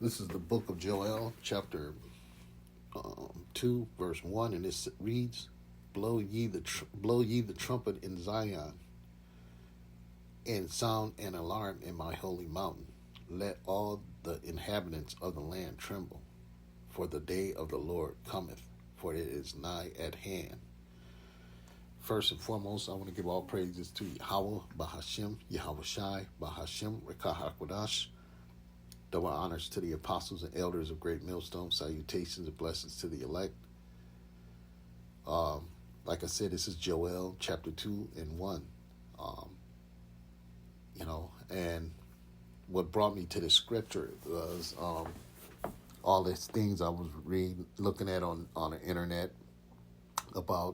This is the book of Joel, chapter 2, verse 1, and it reads, blow ye the trumpet in Zion, and sound an alarm in my holy mountain. Let all the inhabitants of the land tremble, for the day of the Lord cometh, for it is nigh at hand. First and foremost, I want to give all praises to Yahweh, Bahashem, Yahweh Shai, Bahashem, Rekah HaKodash. Double honors to the apostles and elders of Great Millstone. Salutations and blessings to the elect. Like I said, this is Joel chapter 2 and 1. And what brought me to this scripture was all these things I was looking at on the internet about,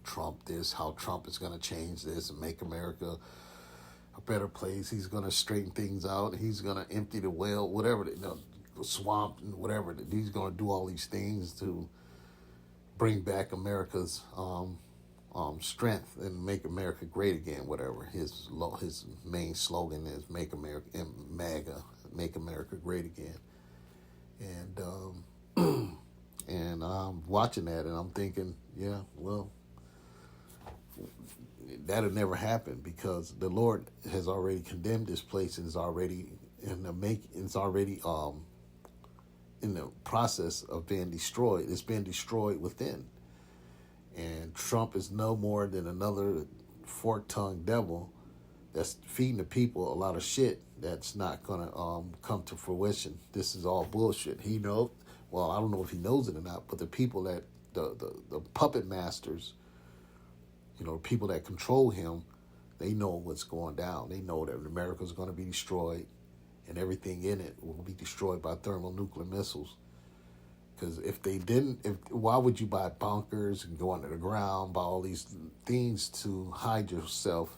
Trump this, how Trump is going to change this and make America a better place. He's going to straighten things out. He's going to empty the well, whatever, the swamp and whatever. He's going to do all these things to bring back America's strength and make America great again, whatever. His main slogan is "Make America MAGA, Make America Great Again." And and I'm watching that and I'm thinking, yeah, well, that'll never happen because the Lord has already condemned this place and is already in the process of being destroyed. It's been destroyed within. And Trump is no more than another fork-tongued devil that's feeding the people a lot of shit that's not going to come to fruition. This is all bullshit. He knows, well, I don't know if he knows it or not, but the people that, the puppet masters, people that control him, they know what's going down. They know that America's going to be destroyed and everything in it will be destroyed by thermonuclear missiles. Because if they didn't, why would you buy bunkers and go under the ground, buy all these things to hide yourself,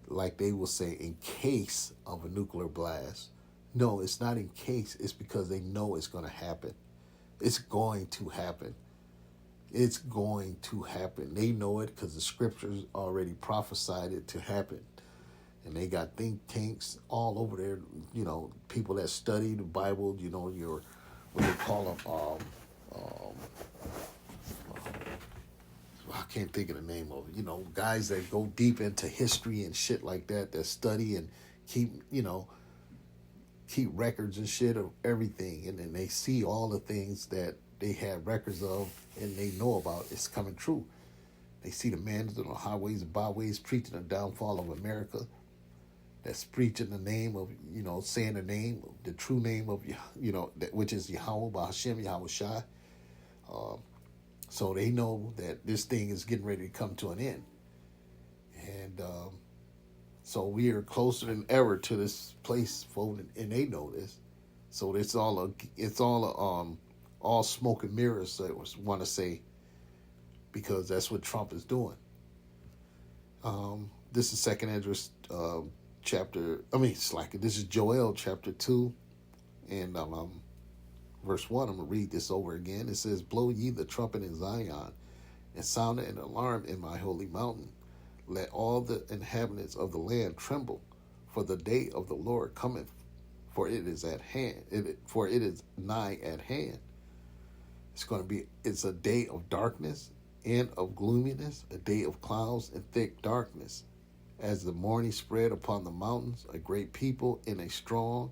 like they will say, in case of a nuclear blast? No, it's not in case. It's because they know it's going to happen. It's going to happen. It's going to happen. They know it because the scriptures already prophesied it to happen. And they got think tanks all over there, people that study the Bible, your, what they call them, I can't think of the name of it, guys that go deep into history and shit like that study and keep records and shit of everything. And then they see all the things that they have records of and they know about it's coming true. They see the man on the highways and byways preaching the downfall of America. That's preaching the name of, saying the name, the true name of, which is Yahweh, Bahashem, Yahweh Shai. So they know that this thing is getting ready to come to an end. And so we are closer than ever to this place, folks, and they know this. So it's all smoke and mirrors, I want to say, because that's what Trump is doing. This is Second Esdras this is Joel chapter 2 and verse 1. I'm going to read this over again. It says, blow ye the trumpet in Zion and sound an alarm in my holy mountain. Let all the inhabitants of the land tremble, for the day of the Lord cometh, for it is at hand. For it is nigh at hand. It's a day of darkness and of gloominess, a day of clouds and thick darkness. As the morning spread upon the mountains, a great people and a strong,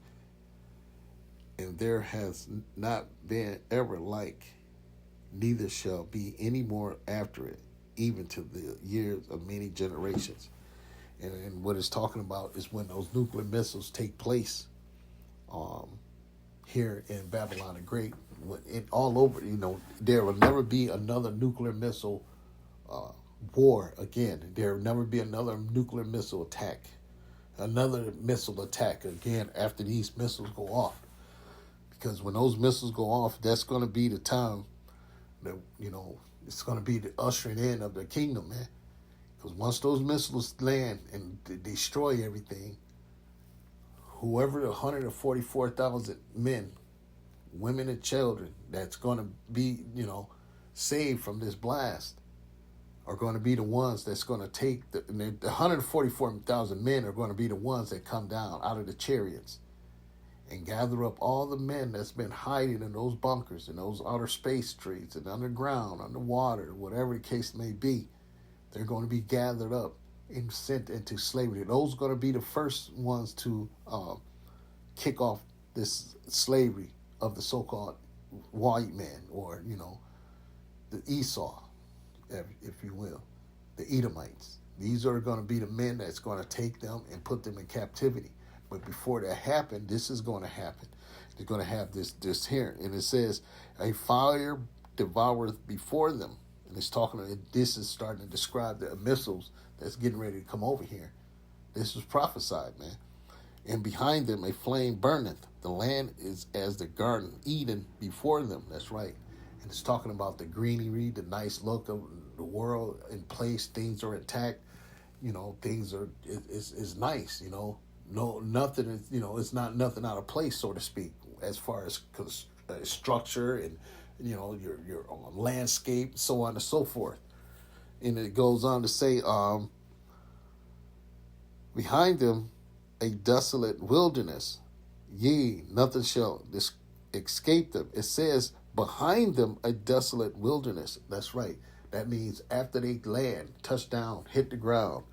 and there has not been ever like, neither shall be any more after it, even to the years of many generations. And what it's talking about is when those nuclear missiles take place here in Babylon the Great, all over, there will never be another nuclear missile war again. There will never be another nuclear missile attack. Another missile attack again after these missiles go off. Because when those missiles go off, that's going to be the time that, it's going to be the ushering in of the kingdom, man. Because once those missiles land and destroy everything, whoever the 144,000 men, women and children that's going to be, saved from this blast are going to be the ones that's going to take the 144,000 men are going to be the ones that come down out of the chariots and gather up all the men that's been hiding in those bunkers, in those outer space streets, and underground, underwater, whatever the case may be. They're going to be gathered up and sent into slavery. Those are going to be the first ones to kick off this slavery of the so-called white man, or, the Esau, if you will, the Edomites. These are going to be the men that's going to take them and put them in captivity. But before that happened, this is going to happen. They're going to have this here. And it says, a fire devoureth before them. And it's talking, this is starting to describe the missiles that's getting ready to come over here. This was prophesied, man. And behind them a flame burneth. The land is as the garden Eden before them. That's right. And it's talking about the greenery, the nice look of the world in place. Things are intact. Things are, it's nice, No, nothing is, it's not nothing out of place, so to speak, as far as structure and, your landscape, so on and so forth. And it goes on to say, behind them a desolate wilderness, ye, nothing shall escape them. It says, behind them a desolate wilderness. That's right. That means after they land, touch down, hit the ground,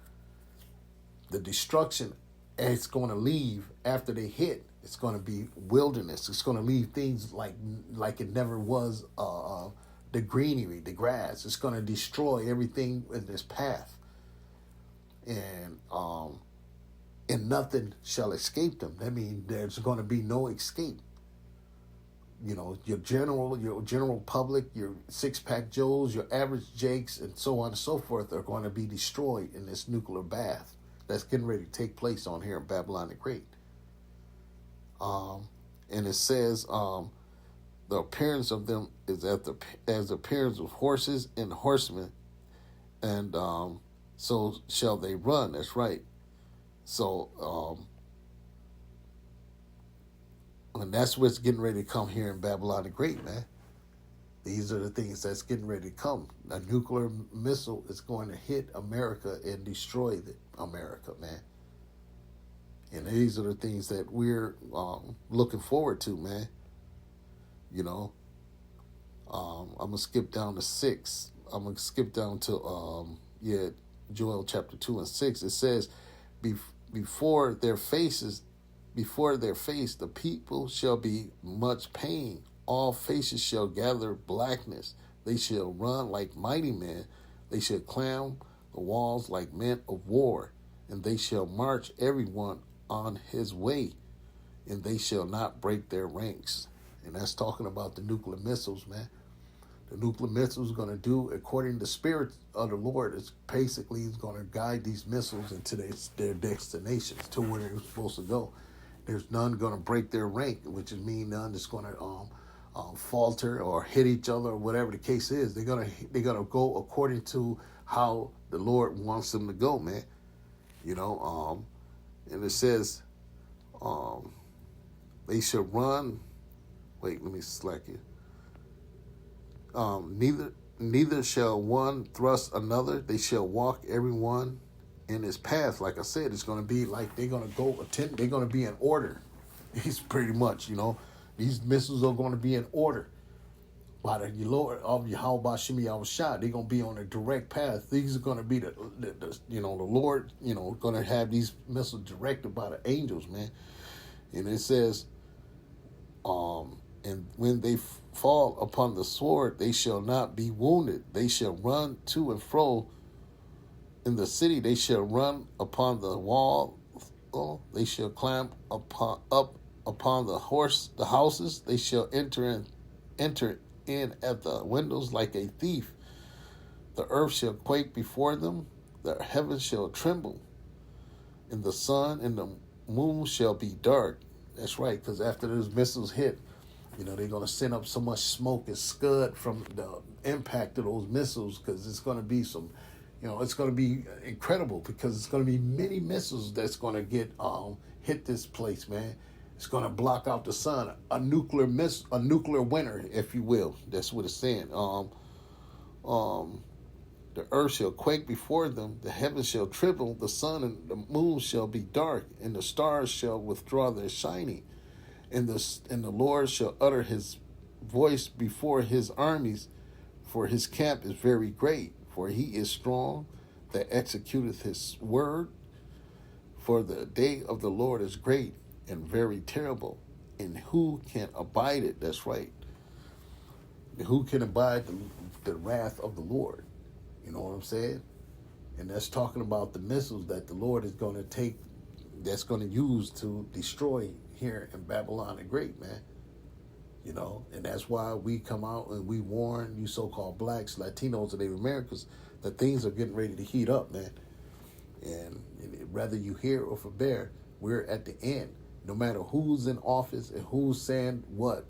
the destruction it's going to leave after they hit. It's going to be wilderness. It's going to leave things like it never was. The greenery, the grass. It's going to destroy everything in this path, and nothing shall escape them. That means there's going to be no escape. Your general public, your 6-pack Joes, your average Jakes, and so on and so forth are going to be destroyed in this nuclear bath that's getting ready to take place on here in Babylon the Great. And it says, the appearance of them is as the appearance of horses and horsemen, and so shall they run. That's right. So, and that's what's getting ready to come here in Babylon the Great, man. These are the things that's getting ready to come. A nuclear missile is going to hit America and destroy America, man. And these are the things that we're looking forward to, man. I'm going to skip down to 6. I'm going to skip down to, Joel chapter 2 and 6. It says, before their face, the people shall be much pain. All faces shall gather blackness. They shall run like mighty men. They shall climb the walls like men of war. And they shall march everyone on his way. And they shall not break their ranks. And that's talking about the nuclear missiles, man. The nuclear missiles are going to do, according to the Spirit of the Lord, it's basically going to guide these missiles into their destinations, to where they're supposed to go. There's none going to break their rank, which is mean none that's going to falter or hit each other, or whatever the case is. They're gonna go according to how the Lord wants them to go, man. And it says, they shall run. Wait, let me slack you. Neither shall one thrust another. They shall walk everyone in his path. Like I said, it's going to be like they're going to go they're going to be in order. He's pretty much, these missiles are going to be in order. By the Lord of Yahweh Shem Yahushua, they're going to be on a direct path. These are going to be the Lord, going to have these missiles directed by the angels, man. And it says, and when they fall upon the sword, they shall not be wounded. They shall run to and fro in the city. They shall run upon the wall. They shall climb up upon the houses. They shall enter in at the windows like a thief. The earth shall quake before them. The heavens shall tremble. And the sun and the moon shall be dark. That's right, because after those missiles hit, they're going to send up so much smoke and scud from the impact of those missiles, because it's going to be it's going to be incredible, because it's going to be many missiles that's going to get hit this place, man. It's going to block out the sun. A nuclear winter, if you will. That's what it's saying. The earth shall quake before them. The heavens shall tremble. The sun and the moon shall be dark, and the stars shall withdraw their shining. And the Lord shall utter his voice before his armies, for his camp is very great, for he is strong that executeth his word. For the day of the Lord is great and very terrible, and who can abide it? That's right. Who can abide the wrath of the Lord? You know what I'm saying? And that's talking about the missiles that the Lord is going to take, that's going to use to destroy here in Babylon the Great, man. You know, and that's why we come out and we warn you so-called blacks, Latinos, and Native Americans that things are getting ready to heat up, man. And whether you hear or forbear, we're at the end. No matter who's in office and who's saying what,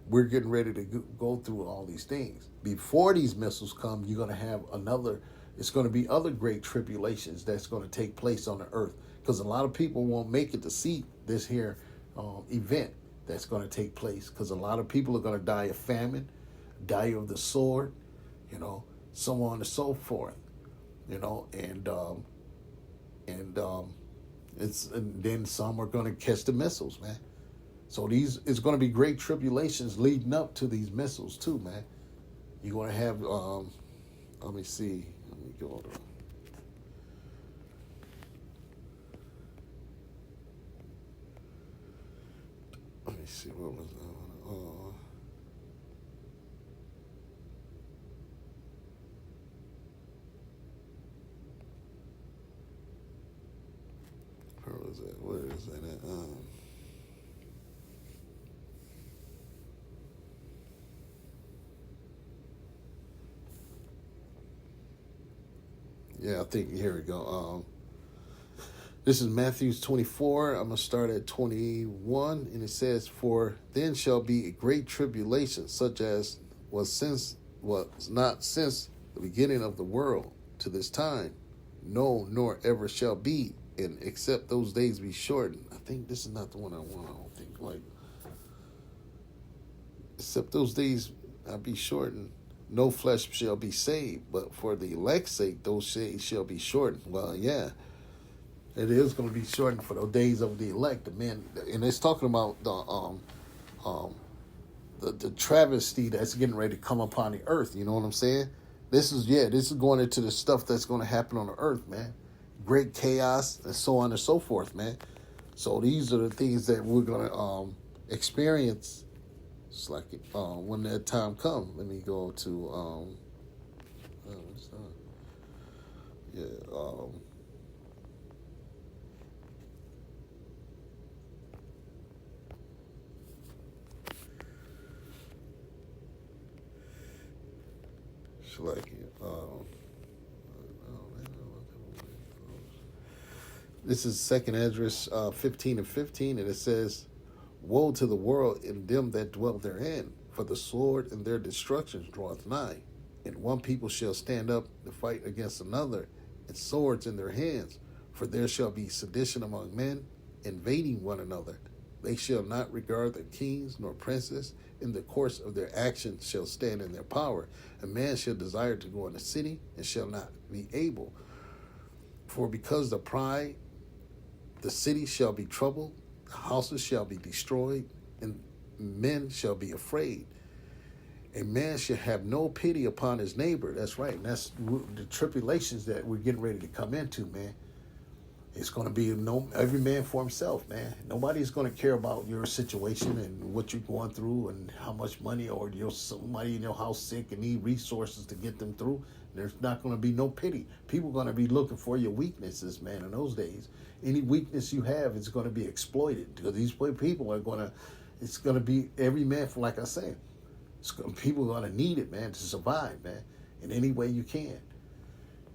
we're getting ready to go through all these things. Before these missiles come, you're going to have it's going to be other great tribulations that's going to take place on the earth. Because a lot of people won't make it to see this here event that's going to take place. Because a lot of people are going to die of famine, die of the sword, you know, so on and so forth, you know, and then some are going to catch the missiles, man. So it's going to be great tribulations leading up to these missiles too, man. You're going to have let me see, let me go to. Let me see what was where was that? Where is that at? Yeah, I think here we go. This is Matthew 24. I'm going to start at 21. And it says, for then shall be a great tribulation, such as was not since the beginning of the world to this time, no, nor ever shall be, and except those days be shortened. I think this is not the one I want. I don't think, like, except those days be shortened, no flesh shall be saved, but for the elect's sake, those days shall be shortened. Well, yeah, it is going to be shortened for the days of the elect, the men, and it's talking about the travesty that's getting ready to come upon the earth. You know what I'm saying? This is going into the stuff that's going to happen on the earth, man. Great chaos and so on and so forth, man. So these are the things that we're going to experience. It's like when that time comes. Let me go to yeah. It's like this is Second Esdras 15 and 15, and it says, woe to the world and them that dwell therein, for the sword and their destruction draweth nigh. And one people shall stand up to fight against another, and swords in their hands. For there shall be sedition among men, invading one another. They shall not regard their kings nor princes. In the course of their actions shall stand in their power. A man shall desire to go in the city, and shall not be able. For because the pride, the city shall be troubled, the houses shall be destroyed, and men shall be afraid. A man shall have no pity upon his neighbor. That's right. And that's the tribulations that we're getting ready to come into, man. It's going to be every man for himself, man. Nobody's going to care about your situation and what you're going through and how much money, or somebody in your house sick and need resources to get them through. There's not going to be no pity. People are going to be looking for your weaknesses, man, in those days. Any weakness you have is going to be exploited, because these people are going to, it's going to be every man, for, like I said, people are going to need it, man, to survive, man, in any way you can.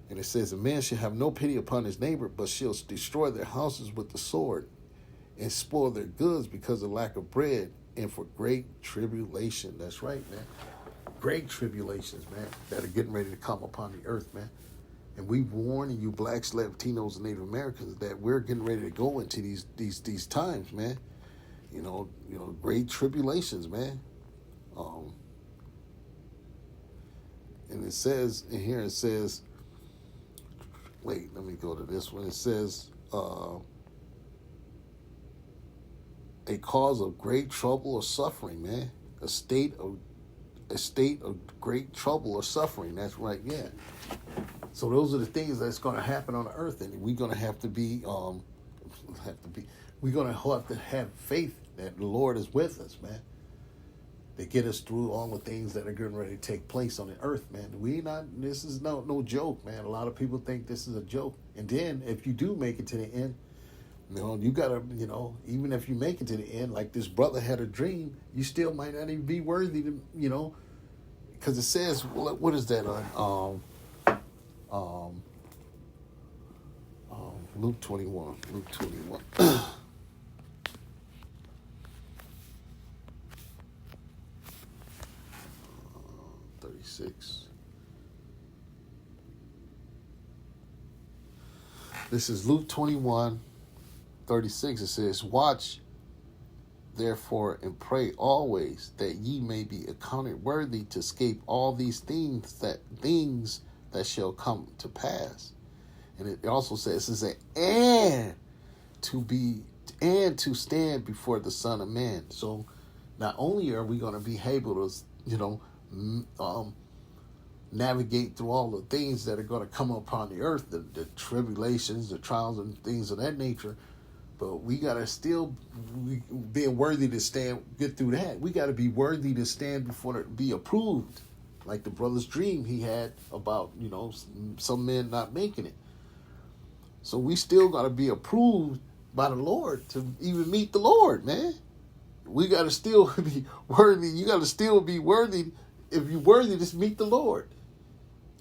And it says, a man shall have no pity upon his neighbor, but shall destroy their houses with the sword, and spoil their goods because of lack of bread, and for great tribulation. That's right, man. Great tribulations, man, that are getting ready to come upon the earth, man. And we warning you, blacks, Latinos, and Native Americans, that we're getting ready to go into these times, man. You know, great tribulations, man. And it says in here, it says, wait, let me go to this one. It says, a cause of great trouble or suffering, man. A state of great trouble or suffering. That's right, yeah. So those are the things that's going to happen on the earth, and we're going to have to be we're going to have faith that the Lord is with us, man. To get us through all the things that are getting ready to take place on the earth, man. This is no joke, man. A lot of people think this is a joke. And then if you do make it to the end, you gotta, even if you make it to the end, like this brother had a dream, you still might not even be worthy to, because it says, what is that on Luke 21. 36. This is Luke 21:36. It says, "Watch therefore and pray always, that ye may be accounted worthy to escape all these things that shall come to pass." And it also says, and to stand before the Son of Man. So not only are we going to be able to, navigate through all the things that are going to come upon the earth, the tribulations, the trials, and things of that nature, but we got to still be worthy to get through that. We got to be worthy to stand before be approved, like the brother's dream he had about, some men not making it. So we still got to be approved by the Lord to even meet the Lord, man. We got to still be worthy. You got to still be worthy. If you're worthy, just meet the Lord.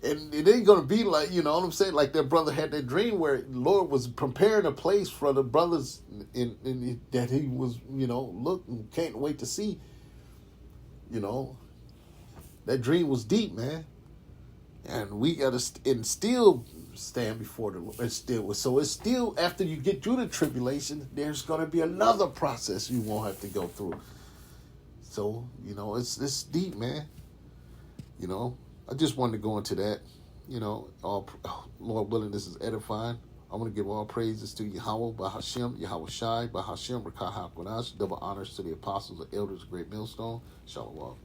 And it ain't going to be like, what I'm saying? Like that brother had that dream where the Lord was preparing a place for the brothers in that he was, looking, can't wait to see. That dream was deep, man. And we got to still stand before the Lord. So it's still, after you get through the tribulation, there's going to be another process you won't have to go through. So, it's deep, man. I just wanted to go into that. Lord willing, this is edifying. I'm going to give all praises to Yahweh, Bahashem, Yahweh Shai, Bahashem, Rakah HaKodash, double honors to the apostles, the elders, great millstone. Shalom.